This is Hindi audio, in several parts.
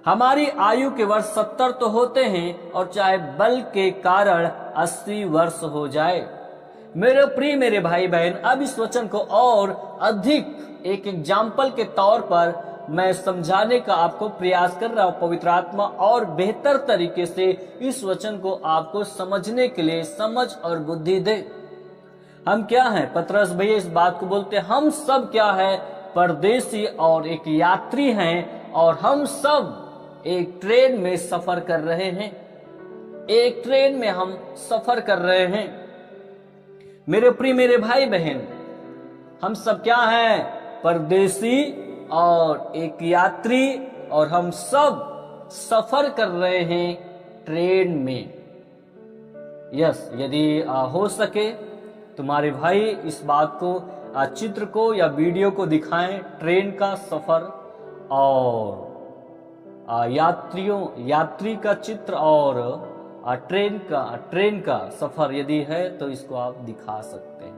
हमारी आयु के वर्ष 70 तो होते हैं और चाहे बल के कारण 80 वर्ष हो जाए। मेरे प्रिय मेरे भाई बहन, अब इस वचन को और अधिक एक एग्जाम्पल के तौर पर मैं समझाने का आपको प्रयास कर रहा हूं। पवित्र आत्मा और बेहतर तरीके से इस वचन को आपको समझने के लिए समझ और बुद्धि दे। हम क्या हैं? पतरस भैया इस बात को बोलते हैं, हम सब क्या है? परदेसी और एक यात्री हैं, और हम सब एक ट्रेन में सफर कर रहे हैं। एक ट्रेन में हम सफर कर रहे हैं। मेरे प्रिय मेरे भाई बहन, हम सब क्या हैं? परदेसी और एक यात्री, और हम सब सफर कर रहे हैं ट्रेन में। यस, यदि हो सके तुम्हारे भाई इस बात को, चित्र को या वीडियो को दिखाएं, ट्रेन का सफर और यात्री का चित्र और ट्रेन का सफर यदि है तो इसको आप दिखा सकते हैं।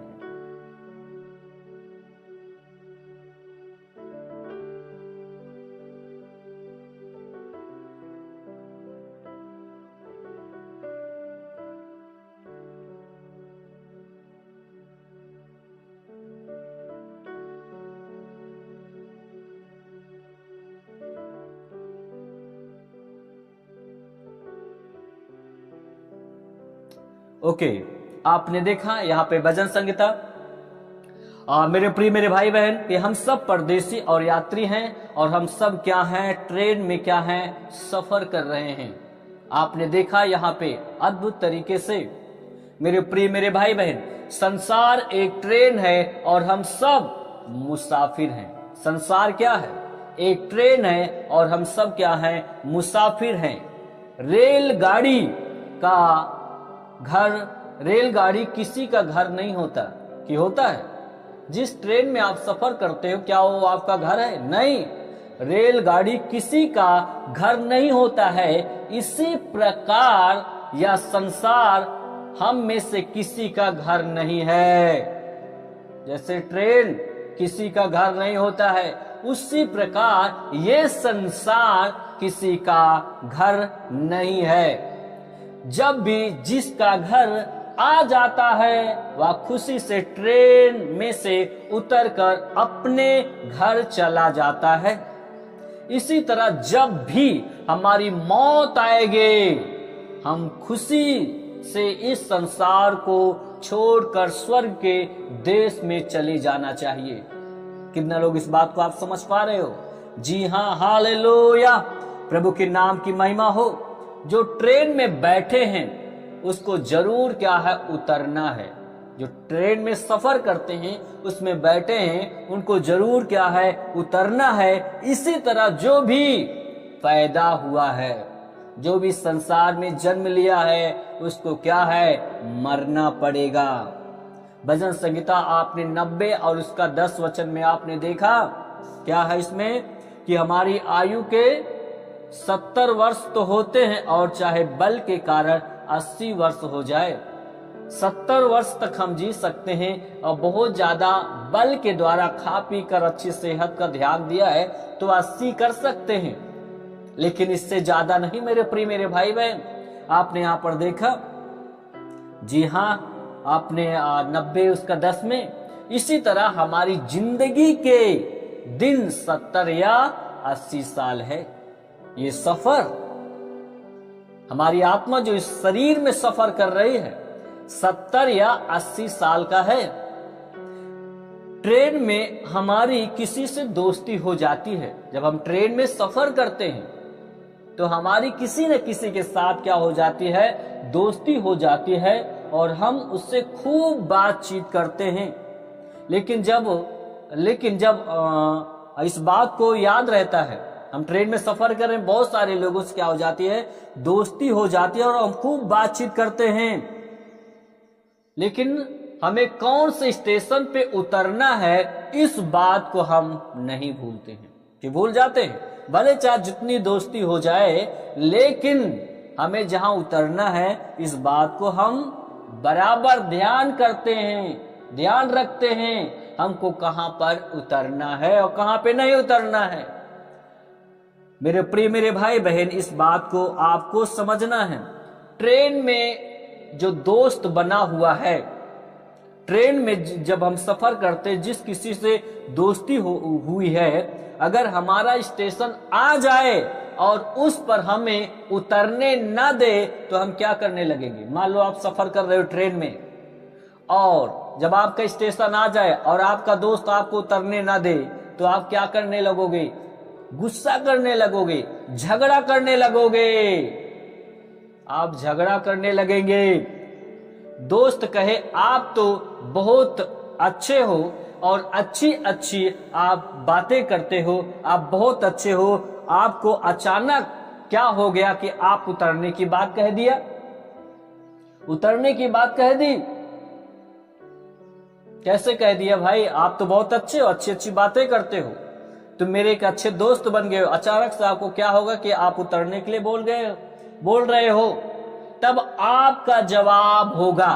ओके, आपने देखा यहाँ पे भजन संहिता। मेरे प्रिय मेरे भाई बहन, कि हम सब परदेसी और यात्री हैं, और हम सब क्या हैं? ट्रेन में क्या हैं? सफर कर रहे हैं। आपने देखा यहाँ पे अद्भुत तरीके से। मेरे प्रिय मेरे भाई बहन, संसार एक ट्रेन है और हम सब मुसाफिर हैं। संसार क्या है? एक ट्रेन है और हम सब क्या हैं? मुसाफिर हैं। रेलगाड़ी किसी का घर नहीं होता। कि होता है? जिस ट्रेन में आप सफर करते हो, क्या वो आपका घर है? नहीं, रेलगाड़ी किसी का घर नहीं होता है। इसी प्रकार यह संसार हम में से किसी का घर नहीं है। जैसे ट्रेन किसी का घर नहीं होता है, उसी प्रकार ये संसार किसी का घर नहीं है। जब भी जिसका घर आ जाता है, वह खुशी से ट्रेन में से उतरकर अपने घर चला जाता है। इसी तरह जब भी हमारी मौत आएगी, हम खुशी से इस संसार को छोड़कर स्वर्ग के देश में चले जाना चाहिए। कितना लोग इस बात को आप समझ पा रहे हो? जी हाँ, हालेलुया, प्रभु के नाम की महिमा हो। जो ट्रेन में बैठे हैं उसको जरूर क्या है? उतरना है। जो ट्रेन में सफर करते हैं, उसमें बैठे हैं, उनको जरूर क्या है? उतरना है। इसी तरह जो भी पैदा हुआ है, जो भी संसार में जन्म लिया है, उसको क्या है? मरना पड़ेगा। भजन संहिता आपने 90 और उसका 10 वचन में आपने देखा क्या है इसमें? कि हमारी आयु के 70 वर्ष तो होते हैं और चाहे बल के कारण 80 वर्ष हो जाए। 70 वर्ष तक हम जी सकते हैं, और बहुत ज्यादा बल के द्वारा खा पी कर अच्छी सेहत का ध्यान दिया है तो 80 कर सकते हैं, लेकिन इससे ज्यादा नहीं। मेरे प्रिय मेरे भाई बहन, आपने यहाँ पर देखा, जी हाँ, आपने 90 उसका 10 में। इसी तरह हमारी जिंदगी के दिन 70 या 80 साल है। ये सफर, हमारी आत्मा जो इस शरीर में सफर कर रही है, 70 या 80 साल का है। ट्रेन में हमारी किसी से दोस्ती हो जाती है। जब हम ट्रेन में सफर करते हैं तो हमारी किसी न किसी के साथ क्या हो जाती है? दोस्ती हो जाती है, और हम उससे खूब बातचीत करते हैं। लेकिन जब इस बात को याद रहता है, हम ट्रेन में सफर कर रहे हैं, बहुत सारे लोगों से क्या हो जाती है? दोस्ती हो जाती है, और हम खूब बातचीत करते हैं। लेकिन हमें कौन से स्टेशन पे उतरना है, इस बात को हम नहीं भूलते हैं। कि भूल जाते हैं? भले चाहे जितनी दोस्ती हो जाए, लेकिन हमें जहां उतरना है, इस बात को हम बराबर ध्यान करते हैं, ध्यान रखते हैं, हमको कहां पर उतरना है और कहां पे नहीं उतरना है। मेरे प्रिय मेरे भाई बहन, इस बात को आपको समझना है। ट्रेन में जो दोस्त बना हुआ है, ट्रेन में जब हम सफर करते, जिस किसी से दोस्ती हुई है, अगर हमारा स्टेशन आ जाए और उस पर हमें उतरने ना दे तो हम क्या करने लगेंगे। मान लो आप सफर कर रहे हो ट्रेन में, और जब आपका स्टेशन आ जाए और आपका दोस्त आपको उतरने ना दे तो आप क्या करने लगोगे? गुस्सा करने लगोगे, झगड़ा करने लगोगे, आप झगड़ा करने लगेंगे। दोस्त कहे आप तो बहुत अच्छे हो और अच्छी अच्छी आप बातें करते हो, आप बहुत अच्छे हो, आपको अचानक क्या हो गया कि आप उतरने की बात कह दिया, उतरने की बात कह दी। कैसे कह दिया भाई? आप तो बहुत अच्छे हो, अच्छी अच्छी बातें करते हो, तुम मेरे एक अच्छे दोस्त बन गए हो, अचानक से आपको क्या होगा कि आप उतरने के लिए बोल रहे हो। तब आपका जवाब होगा,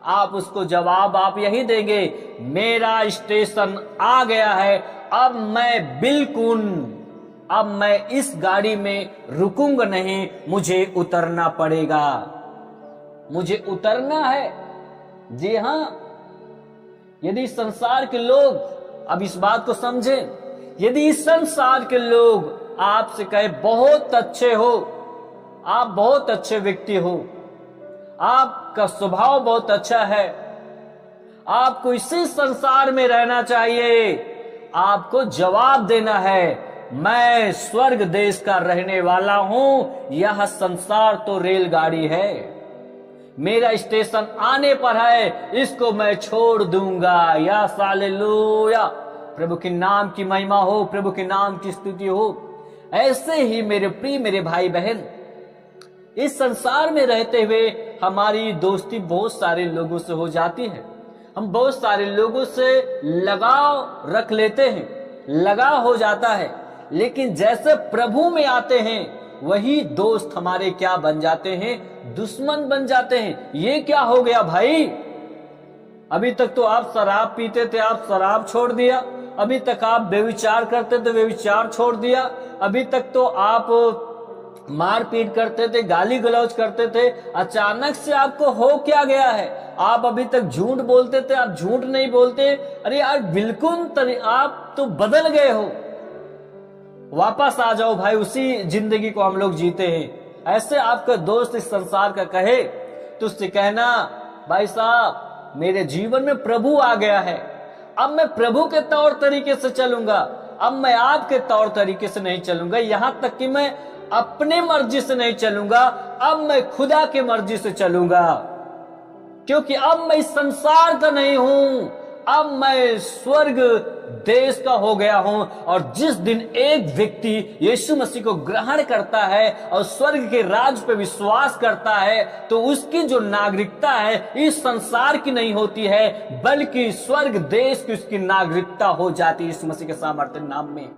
आप उसको जवाब आप यही देंगे, मेरा स्टेशन आ गया है, अब मैं इस गाड़ी में रुकूंगा नहीं, मुझे उतरना पड़ेगा, मुझे उतरना है। जी हां, यदि संसार के लोग, अब इस बात को समझें, यदि इस संसार के लोग आपसे कहे बहुत अच्छे हो, आप बहुत अच्छे व्यक्ति हो, आपका स्वभाव बहुत अच्छा है, आपको इसी संसार में रहना चाहिए, आपको जवाब देना है, मैं स्वर्ग देश का रहने वाला हूं, यह संसार तो रेलगाड़ी है, मेरा स्टेशन आने पर है, इसको मैं छोड़ दूंगा। या हालेलुया, प्रभु के नाम की महिमा हो, प्रभु के नाम की स्तुति हो। ऐसे ही मेरे प्रिय मेरे भाई बहन, इस संसार में रहते हुए हमारी दोस्ती बहुत सारे लोगों से हो जाती है, हम बहुत सारे लोगों से लगाव रख लेते हैं, लगाव हो जाता है, लेकिन जैसे प्रभु में आते हैं वही दोस्त हमारे क्या बन जाते हैं? दुश्मन बन जाते हैं। ये क्या हो गया भाई? अभी तक तो आप शराब पीते थे, आप शराब छोड़ दिया, अभी तक आप व्यभिचार करते थे, व्यभिचार छोड़ दिया, अभी तक तो आप मारपीट करते थे, गाली गलौज करते थे, अचानक से आपको हो क्या गया है? आप अभी तक झूठ बोलते थे, आप झूठ नहीं बोलते। अरे यार, बिल्कुल आप तो बदल गए हो, वापस आ जाओ भाई, उसी जिंदगी को हम लोग जीते हैं। ऐसे आपका दोस्त इस संसार का कहे तो उससे कहना, भाई साहब मेरे जीवन में प्रभु आ गया है, अब मैं प्रभु के तौर तरीके से चलूंगा, अब मैं आपके तौर तरीके से नहीं चलूंगा, यहां तक कि मैं अपने मर्जी से नहीं चलूंगा, अब मैं खुदा के मर्जी से चलूंगा, क्योंकि अब मैं इस संसार का नहीं हूं, अब मैं स्वर्ग देश का हो गया हूं। और जिस दिन एक व्यक्ति यीशु मसीह को ग्रहण करता है और स्वर्ग के राज पे विश्वास करता है, तो उसकी जो नागरिकता है इस संसार की नहीं होती है, बल्कि स्वर्ग देश की उसकी नागरिकता हो जाती है यीशु मसीह के सामर्थ्य नाम में।